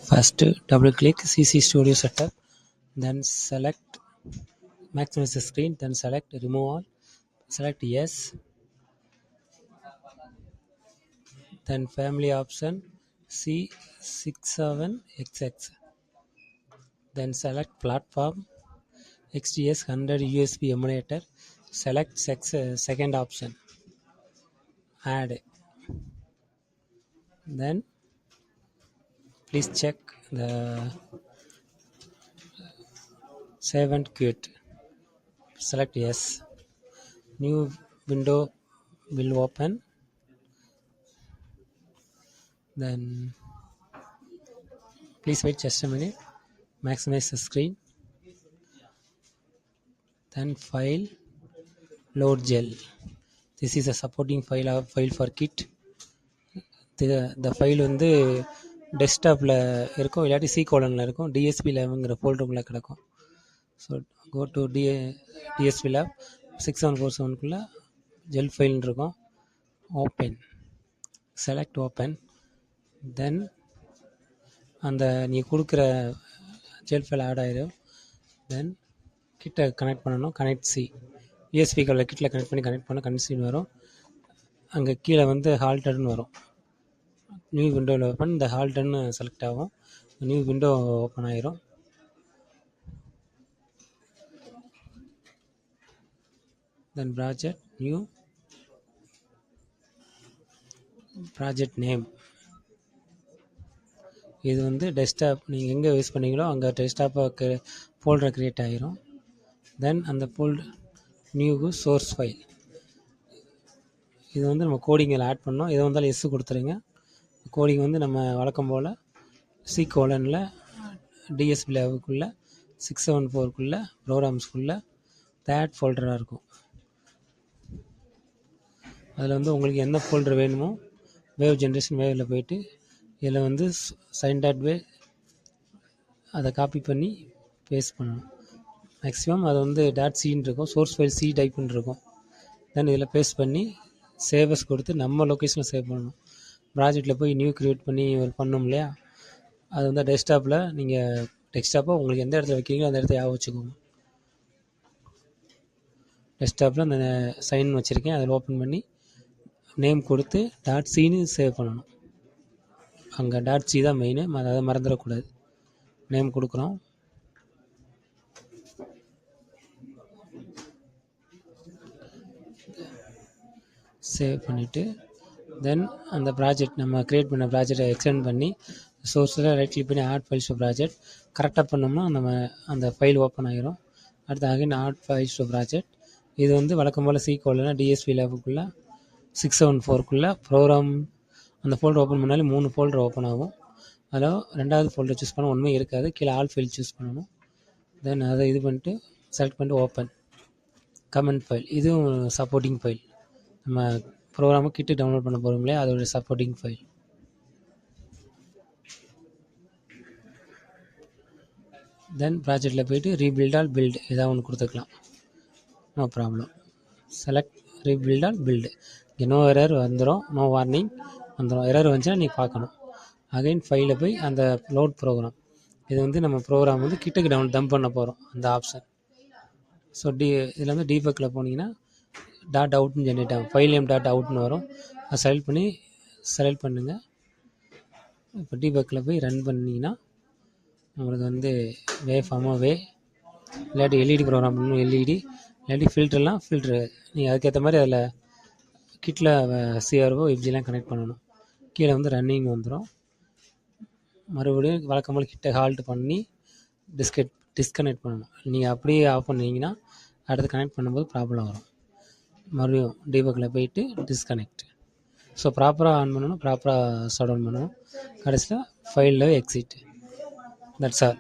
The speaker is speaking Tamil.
First, double click CC Studio Setup, then select maximize the screen, then select remove all, select yes, then family option C67XX, then select platform XDS 100 USB emulator, select second option add, then please check the save and quit, select yes, new window will open, then please wait just a minute, maximize the screen, then file load gel. This is a supporting file for kit. The file வந்து டெஸ்க்டாப்பில் இருக்கும், இல்லாட்டி சி கோலனில் இருக்கும், டிஎஸ்பி லேப்ங்கிற ஃபோல்டருக்குள்ளே கிடக்கும். So go to DSP lab 6747குள்ளே ஜெல் ஃபைல்னு இருக்கும், ஓப்பன், செலக்ட் ஓப்பன், தென் அந்த நீ கொடுக்குற ஜெல் ஃபைல் ஆட் ஆகிடும். தென் கிட்ட கனெக்ட் பண்ணணும், கனெக்ட் சி, யூஎஸ்பி கார்டில் கிட்டில் கனெக்ட் பண்ண கனெக்ட் சின்னு வரும். அங்கே கீழே வந்து ஹால்டட்னு வரும். நியூ விண்டோவில் ஓப்பன், இந்த ஹால்டன்னு செலக்ட் ஆகும், நியூ விண்டோ ஓப்பன் ஆயிரும். தென் ப்ராஜெக்ட், நியூ ப்ராஜெக்ட் நேம், இது வந்து டெஸ்க்டாப் நீங்கள் எங்கே யூஸ் பண்ணீங்களோ அங்கே டெஸ்க்டாப்பை ஃபோல்டரை க்ரியேட் ஆகிரும். தென் அந்த நியூ சோர்ஸ் ஃபைல், இது வந்து நம்ம கோடிங்கில் ஆட் பண்ணோம். இதை வந்தாலும் எஸ் கொடுத்துருங்க. கோடிங் வந்து நம்ம வழக்கம் போல் சி கோலனில் டிஎஸ்பி லேபுக்குள்ளே 674குள்ளே ப்ரோக்ராம்ஸ்குள்ளே தேட் ஃபோல்டராக இருக்கும். அதில் வந்து உங்களுக்கு எந்த ஃபோல்டர் வேணுமோ வேவ் ஜென்ரேஷன் வேவில் போயிட்டு இதில் வந்து சைன்.வே அதை காப்பி பண்ணி பேஸ்ட் பண்ணணும். மேக்ஸிமம் அது வந்து .cன்னு இருக்கும், சோர்ஸ் ஃபைல் சி டைப்புன்னு இருக்கும். தென் இதில் பேஸ்ட் பண்ணி சேவஸ் கொடுத்து நம்ம லொக்கேஷனில் சேவ் பண்ணணும். ப்ராஜெக்டில் போய் நியூ க்ரியேட் பண்ணி பண்ணோம் இல்லையா, அது வந்து டெஸ்க்டாப்பில் நீங்கள் டெஸ்க்டாப்பை உங்களுக்கு எந்த இடத்துல வைக்கிறீங்களோ அந்த இடத்த ஞாபகம் வச்சுக்கோங்க. டெஸ்க்டாப்பில் அந்த சைன் வச்சுருக்கேன், அதில் ஓப்பன் பண்ணி நேம் கொடுத்து .cன்னு சேவ் பண்ணணும். அங்கே .c தான் மெயின், அதை மறந்துடக்கூடாது. நேம் கொடுக்குறோம், சேவ் பண்ணிவிட்டு தென் அந்த ப்ராஜெக்ட் நம்ம க்ரியேட் பண்ண ப்ராஜெக்டை எக்ஸ்டெண்ட் பண்ணி சோர்ஸில் ரைட் கிளிக் பண்ணி ஆட் ஃபைல்ஸ் டு ப்ராஜெக்ட் கரெக்டாக பண்ணோம்னா நம்ம அந்த ஃபைல் ஓப்பன் ஆகிரும். அடுத்து again add files to project, இது வந்து வழக்கம் போல் சி கோல்னா டிஎஸ்பி லேபுக்குள்ளே 674குள்ளே ப்ரோக்ராம் அந்த ஃபோல்டர் ஓப்பன் பண்ணாலே 3 ஃபோல்டர் ஓப்பன் ஆகும். அதில் ரெண்டாவது ஃபோல்டர் சூஸ் பண்ண ஒன்றுமே இருக்காது, கீழே ஆல் ஃபைல் சூஸ் பண்ணணும். தென் அதை இது பண்ணிட்டு செலக்ட் பண்ணிட்டு ஓப்பன் கமெண்ட் ஃபைல், இதுவும் சப்போர்ட்டிங் ஃபைல், நம்ம ப்ரோக்ராமை கிட்டு டவுன்லோட் பண்ண போகிறோம் இல்லையா அதோட சப்போர்ட்டிங் ஃபைல். தென் ப்ராஜெக்டில் போய்ட்டு ரீபில்ட் ஆல் பில்டு ஏதாவது ஒன்று கொடுத்துக்கலாம், no problem. Select rebuild all build, இங்கே நோ எரர் வந்துடும், நோ வார்னிங் வந்துடும். எரர் வந்துச்சுன்னா நீ பார்க்கணும். அகைன் ஃபைலில் போய் அந்த லோட் ப்ரோக்ராம், இது வந்து நம்ம ப்ரோக்ராம் வந்து கிட்டுக்கு டம்ப் பண்ண போகிறோம் அந்த ஆப்ஷன். ஸோ இதில் வந்து டீபக்கில் போனீங்கன்னா .outன்னு ஜென்ரேட் ஆகும், ஃபைல் நேம் .outன்னு வரும். அதை செலக்ட் பண்ணுங்கள். இப்போ டீபக்கில் போய் ரன் பண்ணிங்கன்னா உங்களுக்கு வந்து வே இல்லாட்டி எல்இடி ப்ரோக்ராம் பண்ணணும், எல்இடி இல்லாட்டி ஃபில்டர்லாம் ஃபில்ட்ரு நீங்கள் அதுக்கேற்ற மாதிரி அதில் கிட்டில் சிஆர்ஓ எஃப்ஜிலாம் கனெக்ட் பண்ணணும். கீழே வந்து ரன்னிங் வந்துடும். மறுபடியும் வழக்கம் போல் கிட்ட ஹால்ட் பண்ணி டிஸ்கனெக்ட் பண்ணணும். நீங்கள் அப்படியே ஆஃப் பண்ணிங்கன்னா அடுத்து கனெக்ட் பண்ணும்போது ப்ராப்ளம் வரும். மறுபடியும் டீபக்கில் போயிட்டு டிஸ்கனெக்ட். ஸோ ப்ராப்பராக ஆன் பண்ணணும், ப்ராப்பராக ஷட் டவுன் பண்ணணும். கடைசியில் ஃபைலில் எக்ஸிட். That's all.